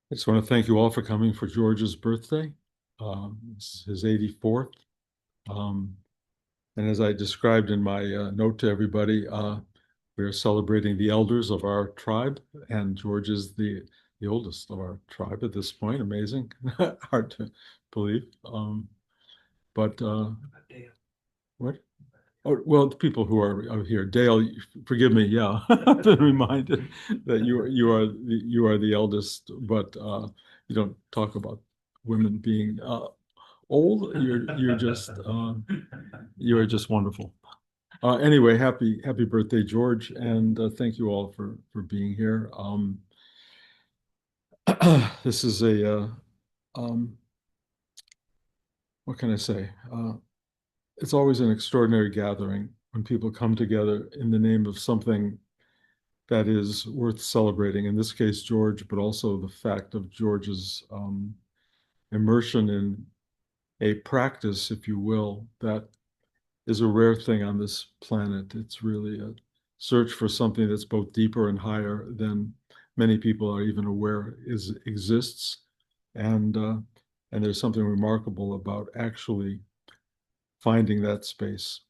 I just want to thank you all for coming for George's birthday. It's his 84th. Um, and as I described in my note to everybody, we are celebrating the elders of our tribe, and George is the oldest of our tribe at this point. Amazing, hard to believe. But what? Oh, well, the people who are here, Dale, forgive me. Yeah, I've been reminded that you are the eldest, but you don't talk about women being old. You are just wonderful. Anyway, happy birthday, George, and thank you all for being here. This is a what can I say? It's always an extraordinary gathering when people come together in the name of something that is worth celebrating. In this case, George, but also the fact of George's immersion in a practice, if you will, that is a rare thing on this planet. It's really a search for something that's both deeper and higher than many people are even aware exists. And and there's something remarkable about actually finding that space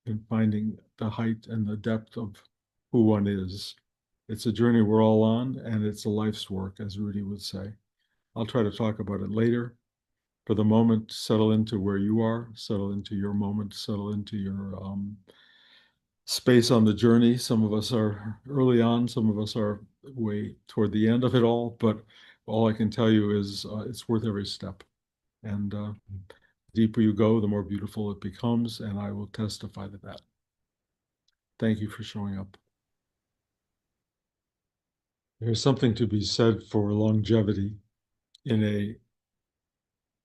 and finding the height and the depth of who one is. It's a journey we're all on, and it's a life's work, as Rudy would say. I'll try to talk about it later. For the moment, settle into where you are, settle into your moment, settle into your space on the journey. Some of us are early on, some of us are way toward the end of it all, but all I can tell you is it's worth every step. And the deeper you go, the more beautiful it becomes, and I will testify to that. Thank you for showing up. There's something to be said for longevity in a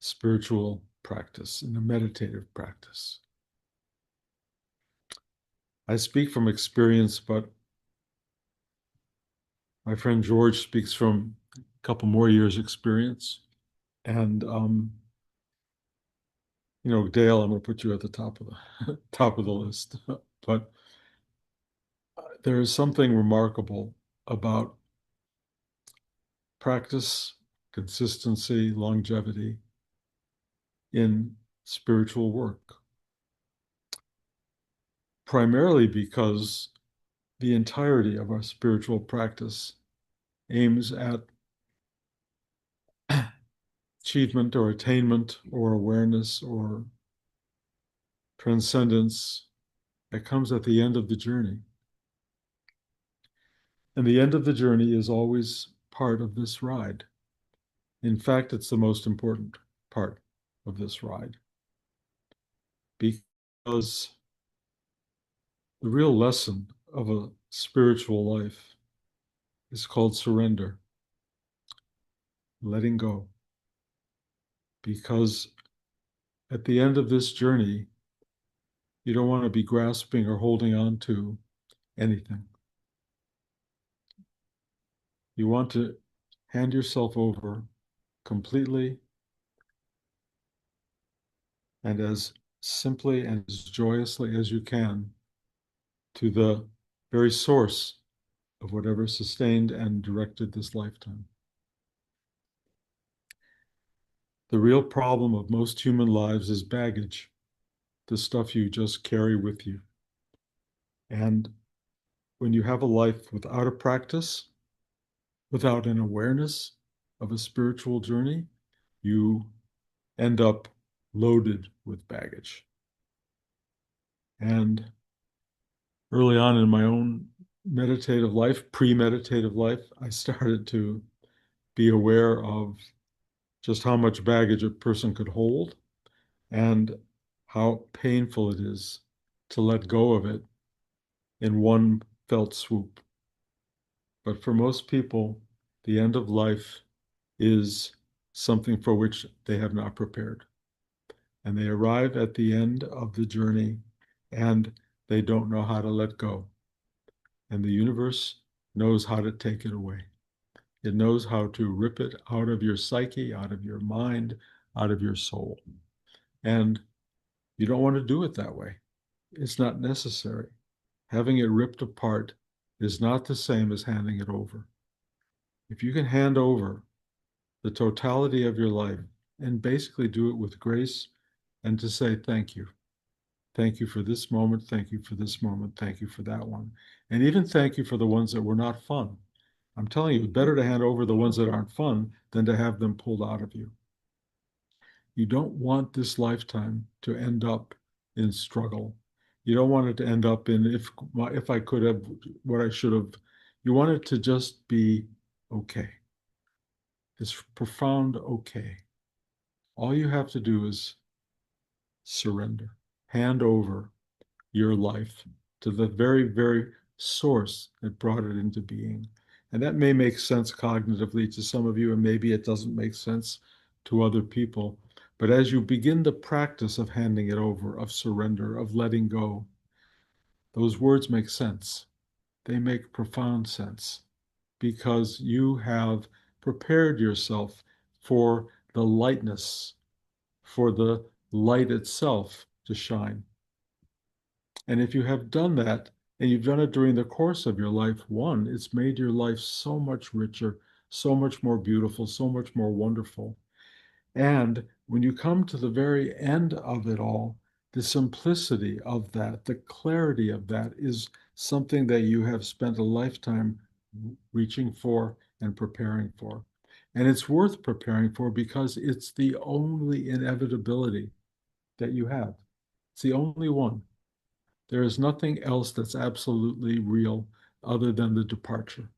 spiritual practice, in a meditative practice. I speak from experience, but my friend George speaks from a couple more years' experience. And Dale, I'm going to put you at the top of the top of the list. But there is something remarkable about practice, consistency, longevity in spiritual work, primarily because the entirety of our spiritual practice aims at achievement or attainment or awareness or transcendence that comes at the end of the journey. And the end of the journey is always part of this ride. In fact, it's the most important part of this ride because the real lesson of a spiritual life is called surrender, letting go. Because at the end of this journey, you don't want to be grasping or holding on to anything. You want to hand yourself over completely and as simply and as joyously as you can to the very source of whatever sustained and directed this lifetime. The real problem of most human lives is baggage, the stuff you just carry with you. And when you have a life without a practice, without an awareness of a spiritual journey, you end up loaded with baggage. And early on in my own meditative life, pre-meditative life, I started to be aware of just how much baggage a person could hold and how painful it is to let go of it in one felt swoop. But for most people, the end of life is something for which they have not prepared. And they arrive at the end of the journey and they don't know how to let go. And the universe knows how to take it away. It knows how to rip it out of your psyche, out of your mind, out of your soul. And you don't want to do it that way. It's not necessary. Having it ripped apart is not the same as handing it over. If you can hand over the totality of your life, and basically do it with grace and to say thank you. Thank you for this moment. Thank you for this moment. Thank you for that one. And even thank you for the ones that were not fun. I'm telling you, it's better to hand over the ones that aren't fun than to have them pulled out of you. You don't want this lifetime to end up in struggle. You don't want it to end up in if I could have what I should have. You want it to just be okay. This profound okay. All you have to do is surrender. Hand over your life to the very, very source that brought it into being. And that may make sense cognitively to some of you, and maybe it doesn't make sense to other people. But as you begin the practice of handing it over, of surrender, of letting go, those words make sense. They make profound sense because you have prepared yourself for the lightness, for the light itself to shine. And if you have done that, and you've done it during the course of your life, one, it's made your life so much richer, so much more beautiful, so much more wonderful. And when you come to the very end of it all, the simplicity of that, the clarity of that is something that you have spent a lifetime reaching for and preparing for. And it's worth preparing for because it's the only inevitability that you have. It's the only one. There is nothing else that's absolutely real other than the departure.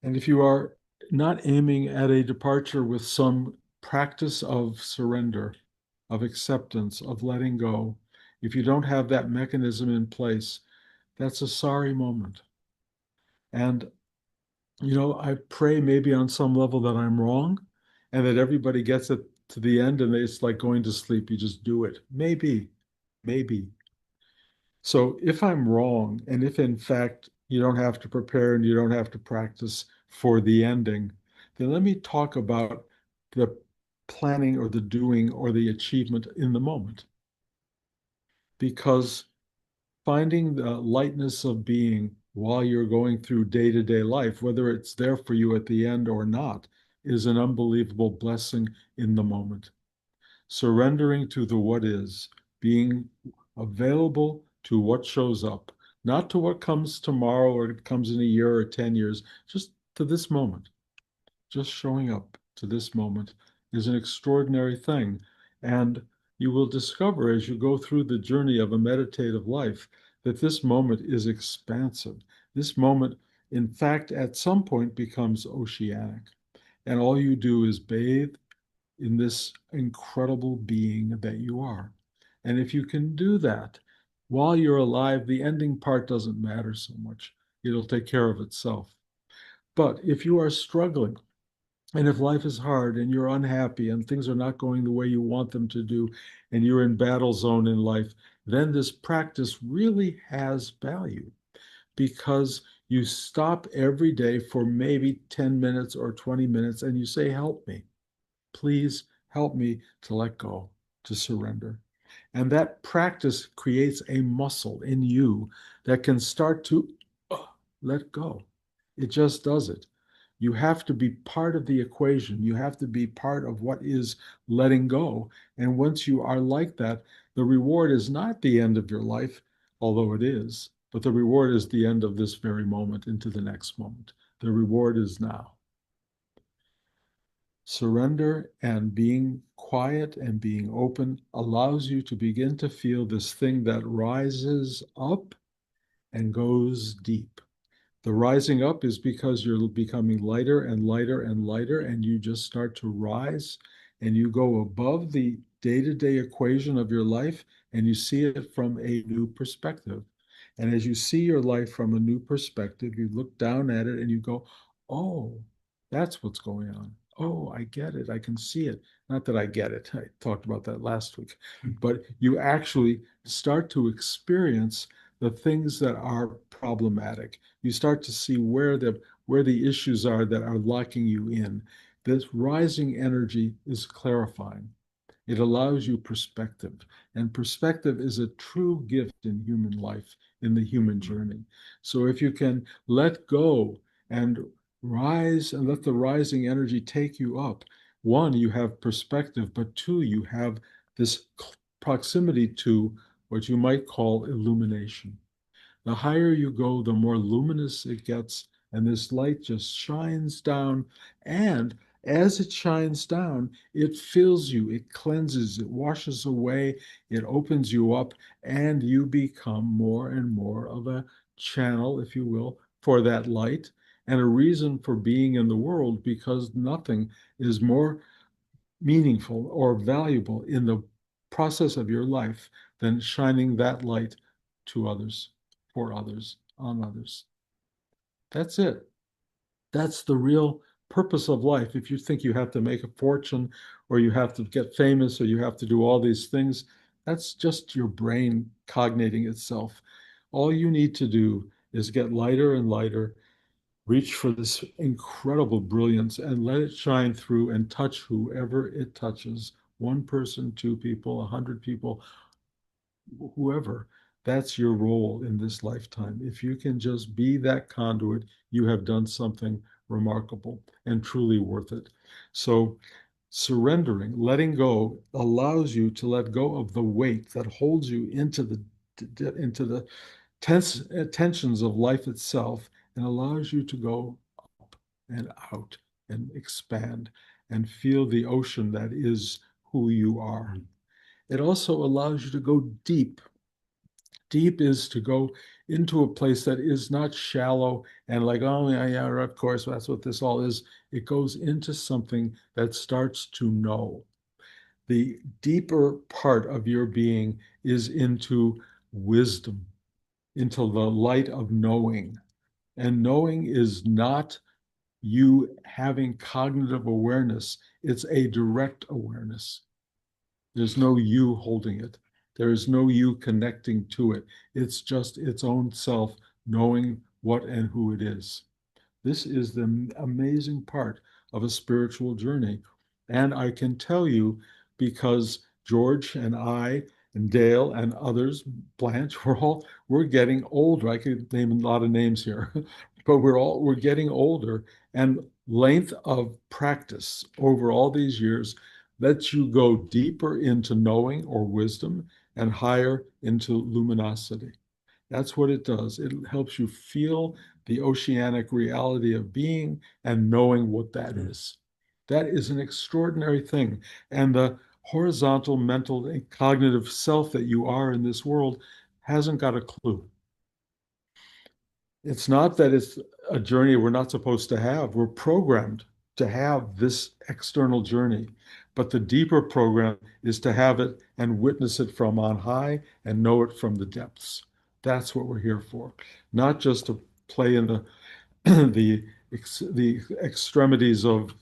And if you are not aiming at a departure with some practice of surrender, of acceptance, of letting go, if you don't have that mechanism in place, that's a sorry moment. And, I pray maybe on some level that I'm wrong and that everybody gets it to the end and it's like going to sleep. You just do it. Maybe, maybe. So if I'm wrong, and if in fact you don't have to prepare and you don't have to practice for the ending, then let me talk about the planning or the doing or the achievement in the moment. Because finding the lightness of being while you're going through day-to-day life, whether it's there for you at the end or not, is an unbelievable blessing in the moment. Surrendering to the what is, being available to what shows up, not to what comes tomorrow or it comes in a year or 10 years, just to this moment. Just showing up to this moment is an extraordinary thing. And you will discover as you go through the journey of a meditative life that this moment is expansive. This moment, in fact, at some point becomes oceanic. And all you do is bathe in this incredible being that you are. And if you can do that while you're alive, the ending part doesn't matter so much. It'll take care of itself. But if you are struggling, and if life is hard and you're unhappy and things are not going the way you want them to do, and you're in battle zone in life, then this practice really has value because you stop every day for maybe 10 minutes or 20 minutes and you say, help me. Please help me to let go, to surrender. And that practice creates a muscle in you that can start to let go. It just does it. You have to be part of the equation. You have to be part of what is letting go. And once you are like that, the reward is not the end of your life, although it is, but the reward is the end of this very moment into the next moment. The reward is now. Surrender and being quiet and being open allows you to begin to feel this thing that rises up and goes deep. The rising up is because you're becoming lighter and lighter and lighter, and you just start to rise and you go above the day-to-day equation of your life and you see it from a new perspective. And as you see your life from a new perspective, you look down at it and you go, oh, that's what's going on. Oh, I get it. I can see it. Not that I get it. I talked about that last week. But you actually start to experience the things that are problematic. You start to see where the issues are that are locking you in. This rising energy is clarifying. It allows you perspective. And perspective is a true gift in human life, in the human journey. So if you can let go and Rise and let the rising energy take you up. One, you have perspective, but two, you have this proximity to what you might call illumination. The higher you go, the more luminous it gets, and this light just shines down. And as it shines down, it fills you, it cleanses, it washes away, it opens you up, and you become more and more of a channel, if you will, for that light and a reason for being in the world because nothing is more meaningful or valuable in the process of your life than shining that light to others, for others, on others. That's it. That's the real purpose of life. If you think you have to make a fortune or you have to get famous or you have to do all these things, that's just your brain cognating itself. All you need to do is get lighter and lighter, reach for this incredible brilliance and let it shine through and touch whoever it touches. One person, two people, 100 people, whoever. That's your role in this lifetime. If you can just be that conduit, you have done something remarkable and truly worth it. So, surrendering, letting go, allows you to let go of the weight that holds you into the tensions of life itself and allows you to go up and out and expand and feel the ocean that is who you are. It also allows you to go deep. Deep is to go into a place that is not shallow and like, oh, yeah, yeah, of course, that's what this all is. It goes into something that starts to know. The deeper part of your being is into wisdom, into the light of knowing. And knowing is not you having cognitive awareness, it's a direct awareness. There's no you holding it, there is no you connecting to it. It's just its own self knowing what and who it is. This is the amazing part of a spiritual journey. And I can tell you because George and I and Dale and others, Blanche, we're getting older. I could name a lot of names here, but we're getting older. And length of practice over all these years lets you go deeper into knowing or wisdom and higher into luminosity. That's what it does. It helps you feel the oceanic reality of being and knowing what that is. That is an extraordinary thing. And the horizontal mental and cognitive self that you are in this world hasn't got a clue. It's not that it's a journey we're not supposed to have. We're programmed to have this external journey. But the deeper program is to have it and witness it from on high and know it from the depths. That's what we're here for. Not just to play in the the extremities of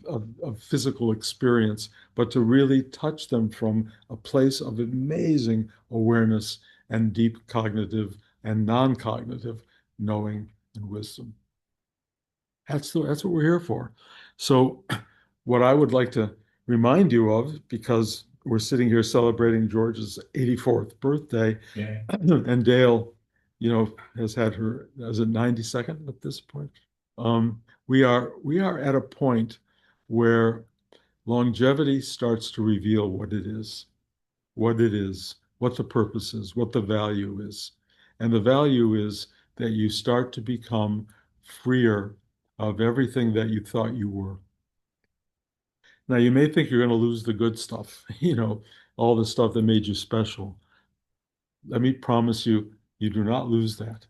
physical experience, but to really touch them from a place of amazing awareness and deep cognitive and non-cognitive knowing and wisdom. That's what we're here for. So, what I would like to remind you of, because we're sitting here celebrating George's 84th birthday, yeah. And Dale, has had her as a 92nd at this point. We are at a point where longevity starts to reveal what the purpose is, what the value is. And the value is that you start to become freer of everything that you thought you were. Now, you may think you're going to lose the good stuff, all the stuff that made you special. Let me promise you, you do not lose that.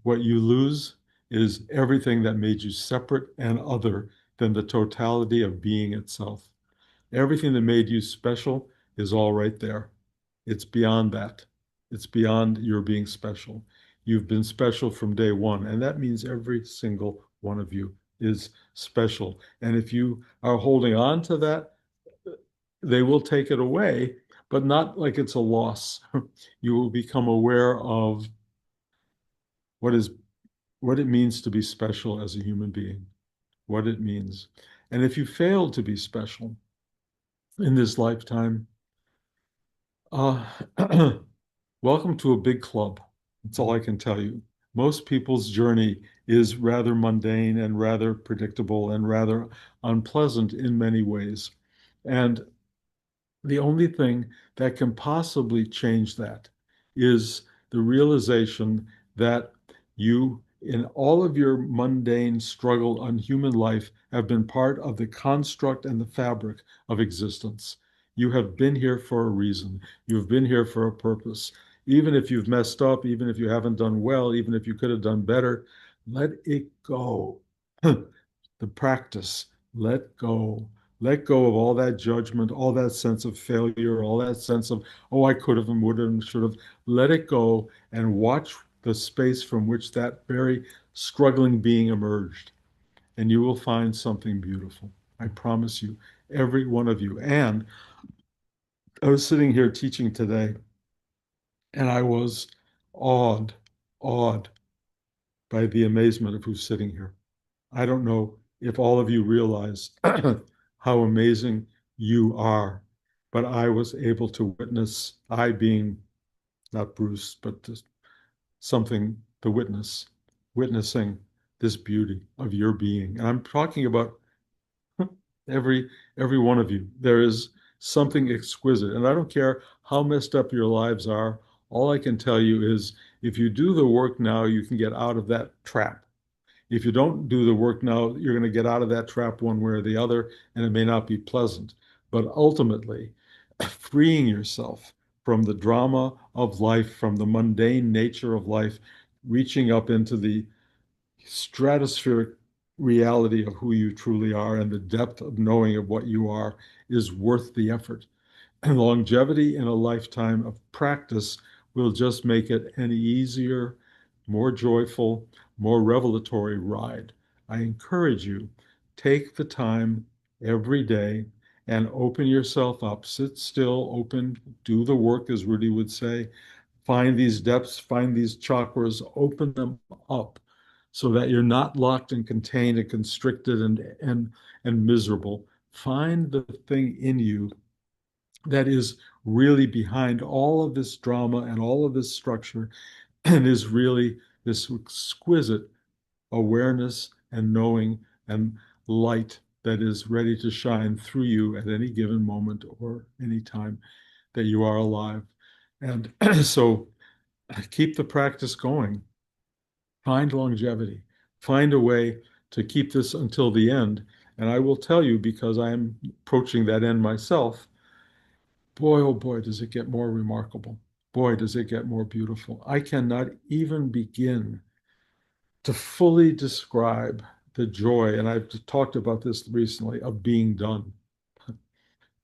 What you lose is everything that made you separate and other than the totality of being itself. Everything that made you special is all right there. It's beyond that. It's beyond your being special. You've been special from day one, and that means every single one of you is special. And if you are holding on to that, they will take it away, but not like it's a loss. You will become aware of what is what it means to be special as a human being, what it means. And if you fail to be special in this lifetime, uh, welcome to a big club. That's all I can tell you. Most people's journey is rather mundane and rather predictable and rather unpleasant in many ways. And the only thing that can possibly change that is the realization that you, in all of your mundane struggle on human life, have been part of the construct and the fabric of existence. You have been here for a reason. You've been here for a purpose. Even if you've messed up, even if you haven't done well, even if you could have done better, let it go. The practice, let go. Let go of all that judgment, all that sense of failure, all that sense of, oh, I could have and would have and should have. Let it go and watch the space from which that very struggling being emerged. And you will find something beautiful. I promise you, every one of you. And I was sitting here teaching today, and I was awed, awed by the amazement of who's sitting here. I don't know if all of you realize how amazing you are, but I was able to witness, I being not Bruce, but something, the witness, witnessing this beauty of your being. And I'm talking about every every one of you. There is something exquisite, and I don't care how messed up your lives are. All I can tell you is if you do the work now, you can get out of that trap. If you don't do the work now, you're going to get out of that trap one way or the other, and it may not be pleasant. But ultimately, freeing yourself from the drama of life, from the mundane nature of life, reaching up into the stratospheric reality of who you truly are and the depth of knowing of what you are is worth the effort. And longevity in a lifetime of practice will just make it an easier, more joyful, more revelatory ride. I encourage you, take the time every day and open yourself up. Sit still, open, do the work, as Rudy would say. Find these depths, find these chakras, open them up so that you're not locked and contained and constricted and miserable. Find the thing in you that is really behind all of this drama and all of this structure and is really this exquisite awareness and knowing and light that is ready to shine through you at any given moment or any time that you are alive. And so keep the practice going. Find longevity. Find a way to keep this until the end. And I will tell you, because I am approaching that end myself, boy, oh boy, does it get more remarkable. Boy, does it get more beautiful. I cannot even begin to fully describe the joy, and I've talked about this recently, of being done.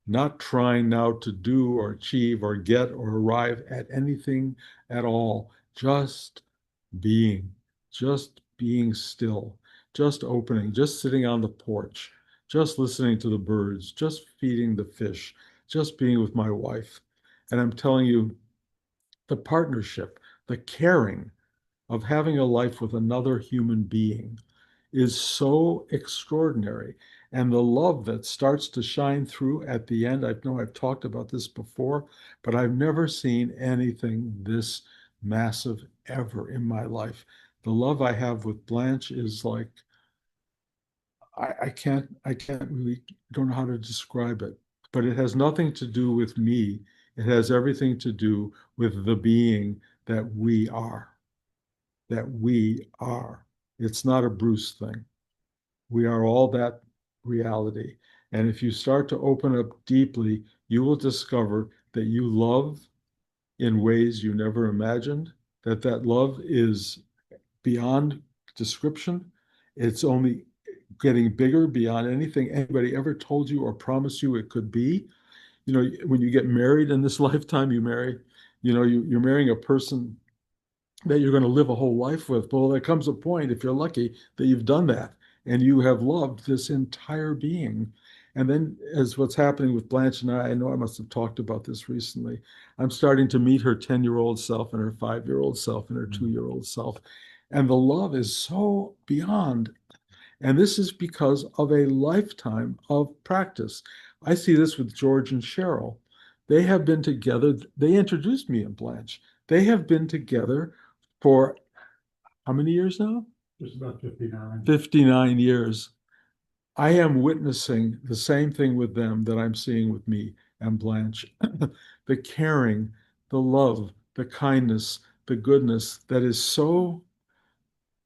Not trying now to do or achieve or get or arrive at anything at all. Being, just being still, just opening, just sitting on the porch, just listening to the birds, just feeding the fish, just being with my wife. And I'm telling you, the partnership, the caring of having a life with another human being is so extraordinary. And the love that starts to shine through at the end, I know I've talked about this before, but I've never seen anything this massive ever in my life. The love I have with Blanche is like, I can't really, don't know how to describe it, but it has nothing to do with me. It has everything to do with the being that we are, that we are. It's not a Bruce thing. We are all that reality. And if you start to open up deeply, you will discover that you love in ways you never imagined, that that love is beyond description. It's only getting bigger beyond anything anybody ever told you or promised you it could be. You know, when you get married in this lifetime, you marry, you're marrying a person that you're going to live a whole life with. Well, there comes a point, if you're lucky, that you've done that and you have loved this entire being. And then, as what's happening with Blanche and I know I must have talked about this recently. I'm starting to meet her 10-year-old self and her 5-year-old self and her 2-year-old self. And the love is so beyond. And this is because of a lifetime of practice. I see this with George and Cheryl. They have been together. They introduced me and Blanche. They have been together for how many years now? Just about 59. 59 years. I am witnessing the same thing with them that I'm seeing with me and Blanche. The caring, the love, the kindness, the goodness that is so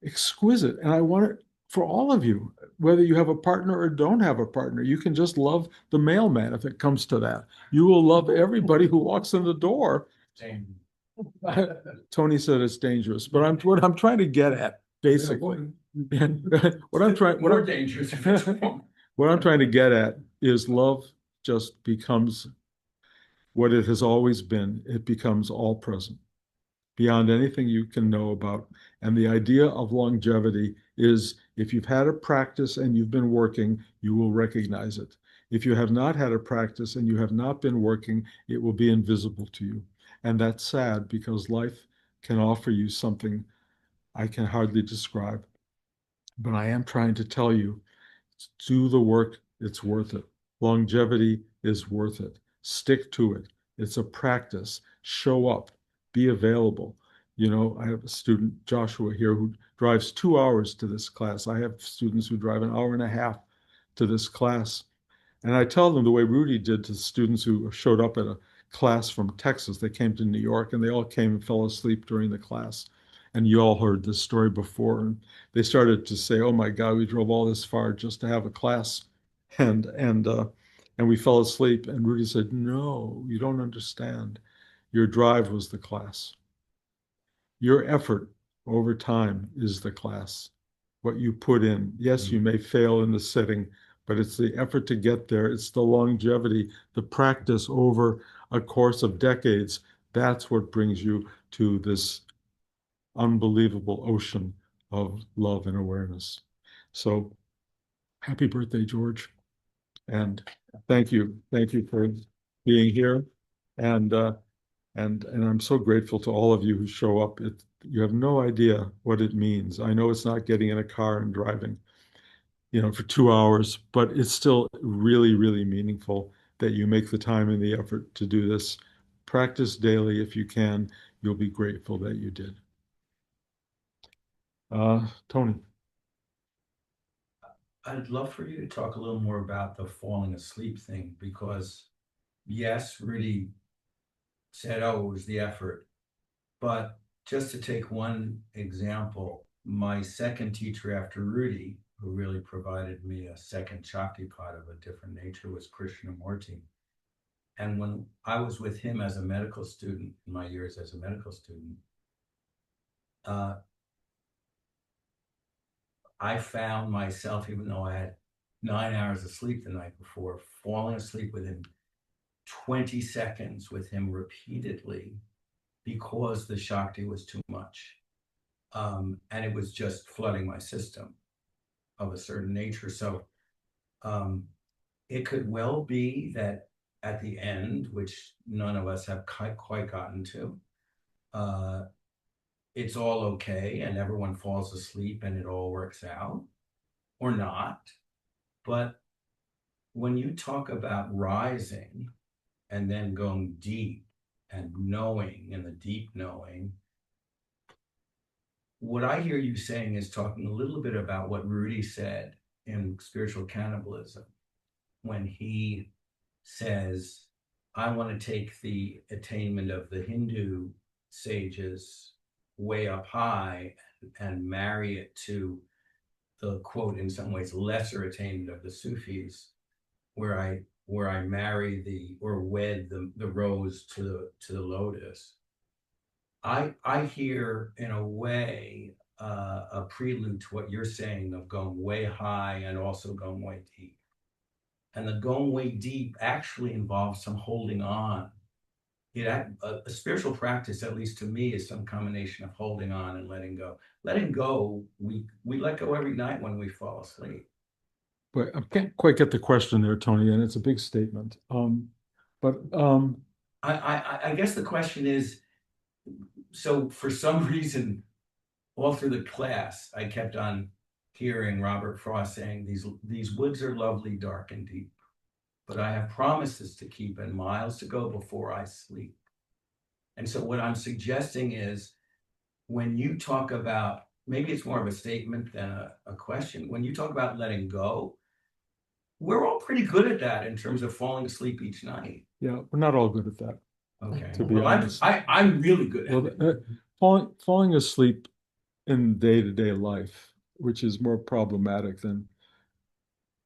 exquisite. And I want it for all of you, whether you have a partner or don't have a partner. You can just love the mailman if it comes to that. You will love everybody who walks in the door. Tony said it's dangerous, but what I'm trying to get at, basically, what I'm trying, More dangerous. what I'm trying to get at is love just becomes what it has always been. It becomes all present beyond anything you can know about. And the idea of longevity is if you've had a practice and you've been working, you will recognize it. If you have not had a practice and you have not been working, it will be invisible to you. And that's sad because life can offer you something I can hardly describe. But I am trying to tell you, do the work, it's worth it. Longevity is worth it. Stick to it. It's a practice. Show up, be available. You know, I have a student, Joshua, here, who drives 2 hours to this class. I have students who drive an hour and a half to this class. And I tell them the way Rudy did to students who showed up at a class from Texas. They came to New York and they all came and fell asleep during the class. And you all heard this story before. And they started to say, "Oh my God, we drove all this far just to have a class, and and uh, and we fell asleep." And Rudy said, "No, you don't understand. Your drive was the class. Your effort over time is the class. What you put in. Yes, you may fail in the sitting, but it's the effort to get there. It's the longevity, the practice over a course of decades. That's what brings you to this unbelievable ocean of love and awareness." So happy birthday, George. And thank you. Thank you for being here. And and I'm so grateful to all of you who show up. You have no idea what it means. I know it's not getting in a car and driving, for 2 hours, but it's still really, really meaningful that you make the time and the effort to do this. Practice daily if you can. You'll be grateful that you did. Tony. I'd love for you to talk a little more about the falling asleep thing because, yes, Rudy said, oh, it was the effort. But just to take one example, my second teacher after Rudy, who really provided me a second Shaktipat of a different nature, was Krishnamurti. And when I was with him as a medical student, in my years as a medical student, uh, I found myself, even though I had 9 hours of sleep the night before, falling asleep within 20 seconds with him repeatedly because the Shakti was too much. And it was just flooding my system of a certain nature. So um, it could well be that at the end, which none of us have quite gotten to, uh, it's all okay and everyone falls asleep and it all works out, or not. But when you talk about rising and then going deep and knowing and the deep knowing, what I hear you saying is talking a little bit about what Rudy said in Spiritual Cannibalism when he says, I want to take the attainment of the Hindu sages way up high and marry it to the quote, in some ways, lesser attainment of the Sufis, where I marry the or wed the rose to the lotus. I hear in a way a prelude to what you're saying of going way high and also going way deep. And the going way deep actually involves some holding on. A spiritual practice, at least to me, is some combination of holding on and letting go. Letting go, we let go every night when we fall asleep. But I can't quite get the question there, Tony, and it's a big statement. But I guess the question is, so for some reason, all through the class, I kept on hearing Robert Frost saying, these woods are lovely, dark and deep, but I have promises to keep and miles to go before I sleep. And so what I'm suggesting is when you talk about maybe it's more of a statement than a question. When you talk about letting go, we're all pretty good at that in terms of falling asleep each night. Yeah, we're not all good at that, Okay. to be Well, honest. I'm really good at Well, it. falling asleep in day-to-day life, which is more problematic than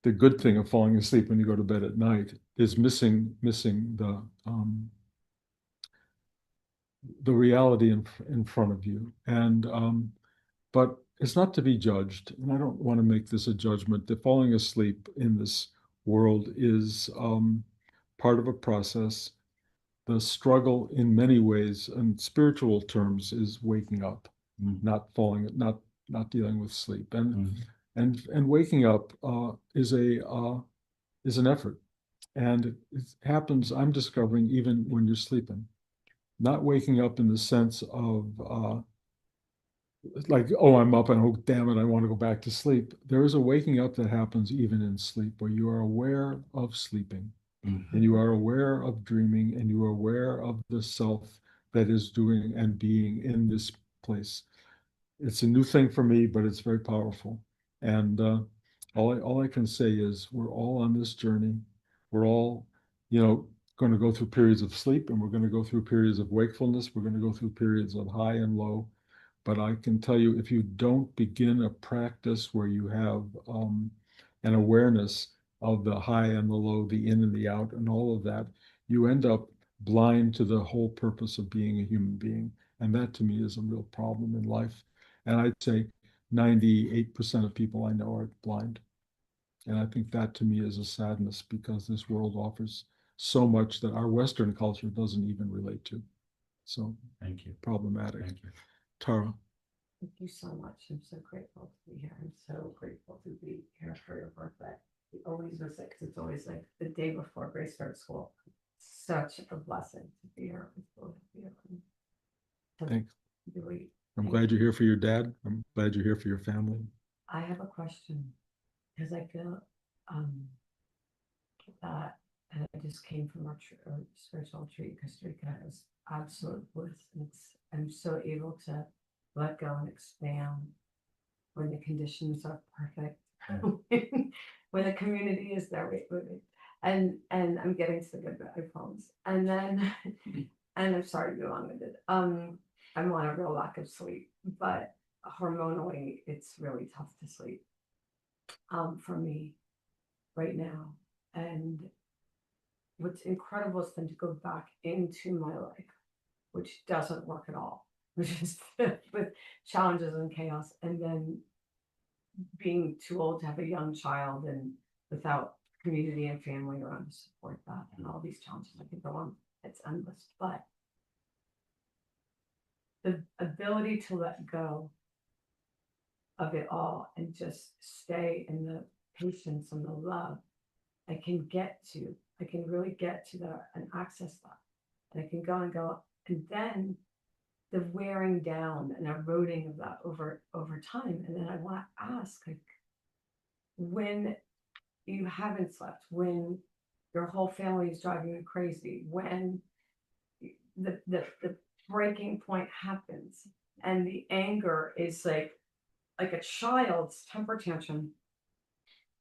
the good thing of falling asleep when you go to bed at night, is missing the reality in front of you. And but it's not to be judged, and I don't want to make this a judgment. That falling asleep in this world is part of a process. The struggle, in many ways, in spiritual terms, is waking up, not falling, not dealing with sleep, and waking up is an effort, and it happens. I'm discovering even when you're sleeping, not waking up in the sense of like, oh, I'm up and oh, damn it, I want to go back to sleep. There is a waking up that happens even in sleep where you are aware of sleeping and you are aware of dreaming and you are aware of the self that is doing and being in this place. It's a new thing for me, but it's very powerful. And all I can say is we're all on this journey. We're all, you know, going to go through periods of sleep and we're going to go through periods of wakefulness. We're going to go through periods of high and low. But I can tell you, if you don't begin a practice where you have an awareness of the high and the low, the in and the out, and all of that, you end up blind to the whole purpose of being a human being. And that to me is a real problem in life. And I'd say 98% of people I know are blind. And I think that to me is a sadness because this world offers so much that our Western culture doesn't even relate to. So Thank you. problematic. Thank you. Tara. Thank you so much. I'm so grateful to be here. I'm so grateful to be here for your birthday. We always miss it because it's always like the day before Grace starts school. Such a blessing to be here with both of you. Thanks. Really, I'm glad you're here for your dad. I'm glad you're here for your family. I have a question because I feel that, and I just came from our spiritual retreat in Costa Rica. It was absolute bliss. And I'm so able to let go and expand when the conditions are perfect, when the community is there, and I'm getting to the good bit, I promise. And then, and I'm sorry to be long-winded. I'm on a real lack of sleep, but hormonally, it's really tough to sleep for me right now. And what's incredible is then to go back into my life, which doesn't work at all, which is with challenges and chaos, and then being too old to have a young child and without community and family around to support that and all these challenges. I could go on, it's endless, but the ability to let go of it all and just stay in the patience and the love I can really get to that and access that. And I can go, and then the wearing down and eroding of that over time. And then I want to ask, like, when you haven't slept, when your whole family is driving you crazy, when the breaking point happens and the anger is like a child's temper tantrum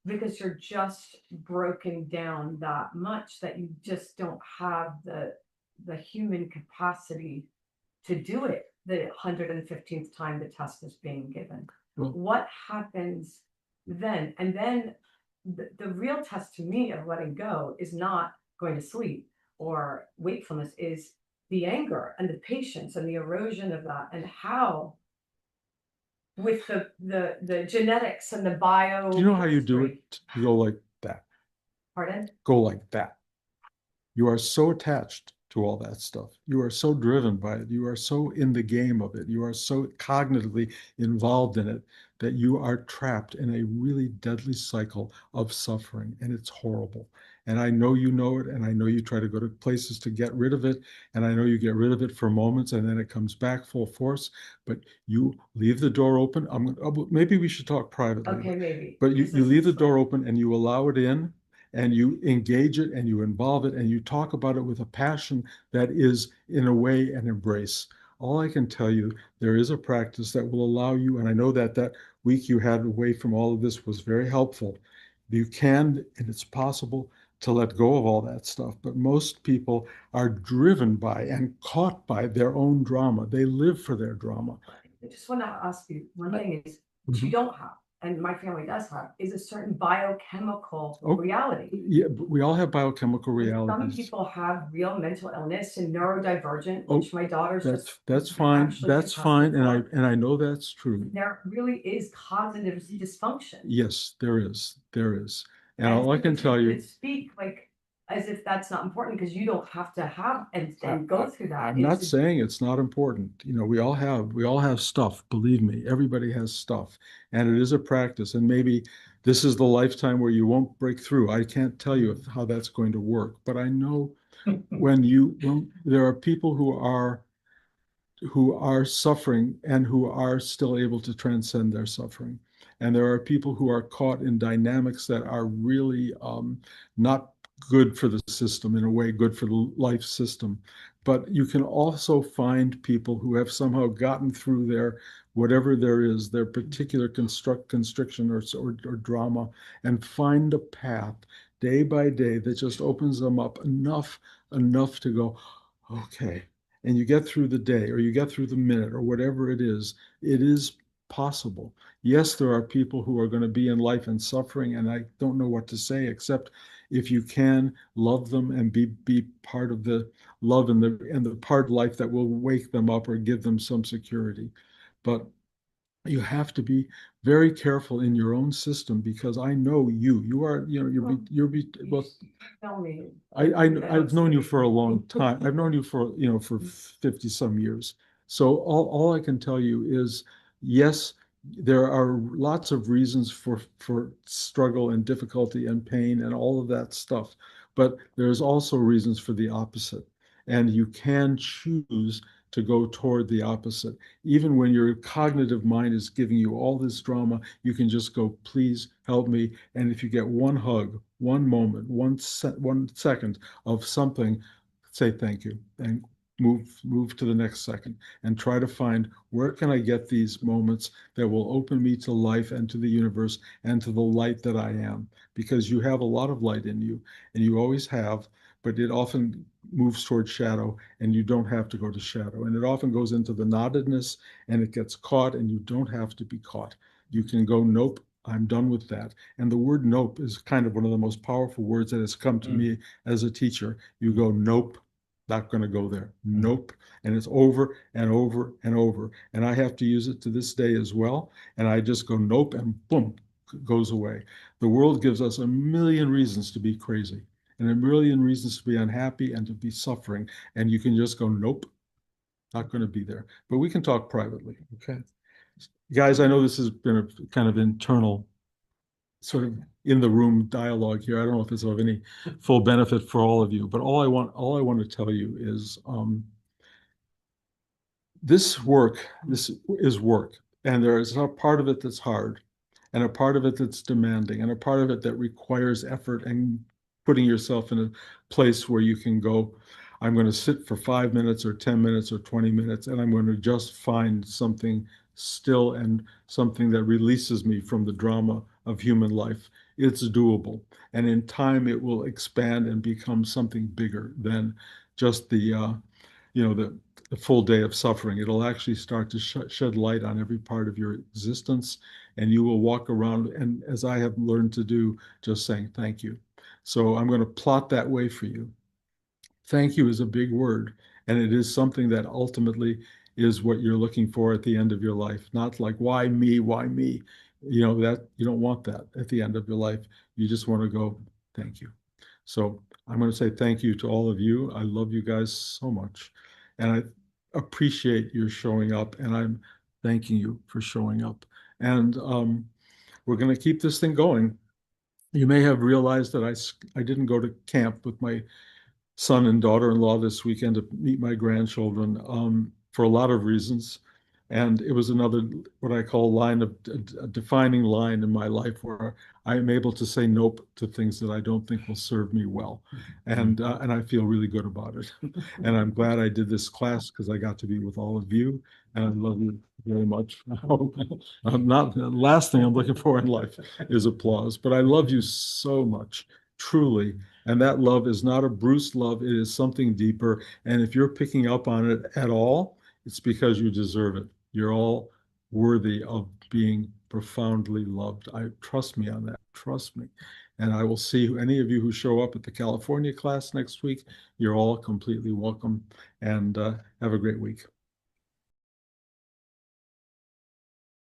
because you're just broken down that much that you just don't have the human capacity to do it the 115th time the test is being given. Well, what happens then? And then the real test to me of letting go is not going to sleep or wakefulness, is the anger and the patience and the erosion of that, and how with the genetics and the bio. Do you know how you do it? You go like that. Pardon? Go like that. You are so attached to all that stuff. You are so driven by it. You are so in the game of it. You are so cognitively involved in it that you are trapped in a really deadly cycle of suffering, and it's horrible. And I know you know it, and I know you try to go to places to get rid of it, and I know you get rid of it for moments, and then it comes back full force. But you leave the door open. Maybe we should talk privately. Okay, maybe. But you leave the door open and you allow it in, and you engage it and you involve it and you talk about it with a passion that is, in a way, an embrace. all I can tell you, there is a practice that will allow you, and I know that that week you had away from all of this was very helpful. You can, and it's possible to let go of all that stuff, but most people are driven by and caught by their own drama. They live for their drama. I just want to ask you, one thing is, what you Mhm. don't have, and my family does have, is a certain biochemical Oh, reality. yeah, but we all have biochemical And some realities. people have real mental illness and neurodivergent, Oh, which my daughter's just that's fine. actually That's tested fine, for. and I know that's true. There really is cognitive dysfunction. Yes, there is. There is. And And all I so can if you tell you, could speak like as if that's not important because you don't have to have and I, go through that. I'm not saying it's not important. You know, we all have stuff. Believe me, everybody has stuff, and it is a practice. And maybe this is the lifetime where you won't break through. I can't tell you how that's going to work, but I know when there are people who are suffering and who are still able to transcend their suffering. And there are people who are caught in dynamics that are really not good for the system, in a way, good for the life system. But you can also find people who have somehow gotten through their whatever there is, their particular constriction or drama, and find a path day by day that just opens them up enough to go, okay, and you get through the day or you get through the minute or whatever it is possible. Yes, there are people who are going to be in life and suffering, and I don't know what to say except if you can love them and be part of the love and the part of life that will wake them up or give them some security. But you have to be very careful in your own system because I know you. You are, you know, well, Tell me. I've known you for a long time. I've known you for, you know, for 50 some years. So all I can tell you is, yes, there are lots of reasons for struggle and difficulty and pain and all of that stuff, but there's also reasons for the opposite. And you can choose to go toward the opposite. Even when your cognitive mind is giving you all this drama, you can just go, please help me. And if you get one hug, one moment, 1 second of something, say thank you and move to the next second and try to find where can I get these moments that will open me to life and to the universe and to the light that I am, because you have a lot of light in you and you always have, but it often moves towards shadow and you don't have to go to shadow, and it often goes into the knottedness and it gets caught and you don't have to be caught. You can go, nope, I'm done with that. And the word nope is kind of one of the most powerful words that has come to me as a teacher. You go, nope, not going to go there. Nope. And it's over and over and over. And I have to use it to this day as well. And I just go, nope, and boom, goes away. The world gives us a million reasons to be crazy and a million reasons to be unhappy and to be suffering. And you can just go, nope, not going to be there. But we can talk privately. Okay. Guys, I know this has been a kind of internal sort of in the room dialogue here. I don't know if it's of any full benefit for all of you, but all I want to tell you is this is work, and there is a part of it that's hard, and a part of it that's demanding, and a part of it that requires effort and putting yourself in a place where you can go, I'm going to sit for 5 minutes or 10 minutes or 20 minutes, and I'm going to just find something still and something that releases me from the drama of human life. It's doable. And in time, it will expand and become something bigger than just the full day of suffering. It'll actually start to shed light on every part of your existence, and you will walk around, and as I have learned to do, just saying thank you. So I'm going to plot that way for you. Thank you is a big word, and it is something that ultimately is what you're looking for at the end of your life. Not like, why me? Why me? You know, that you don't want that at the end of your life. You just want to go, thank you. So I'm going to say thank you to all of you. I love you guys so much. And I appreciate your showing up, and I'm thanking you for showing up. And we're going to keep this thing going. You may have realized that I didn't go to camp with my son and daughter-in-law this weekend to meet my grandchildren for a lot of reasons. And it was another, what I call line of a defining line in my life where I am able to say nope to things that I don't think will serve me well. And I feel really good about it. And I'm glad I did this class because I got to be with all of you. And I love you very much. I'm not, the last thing I'm looking for in life is applause, but I love you so much, truly. And that love is not a Bruce love, it is something deeper. And if you're picking up on it at all, it's because you deserve it. You're all worthy of being profoundly loved. I trust me on that. Trust me. And I will see any of you who show up at the California class next week. You're all completely welcome. And have a great week.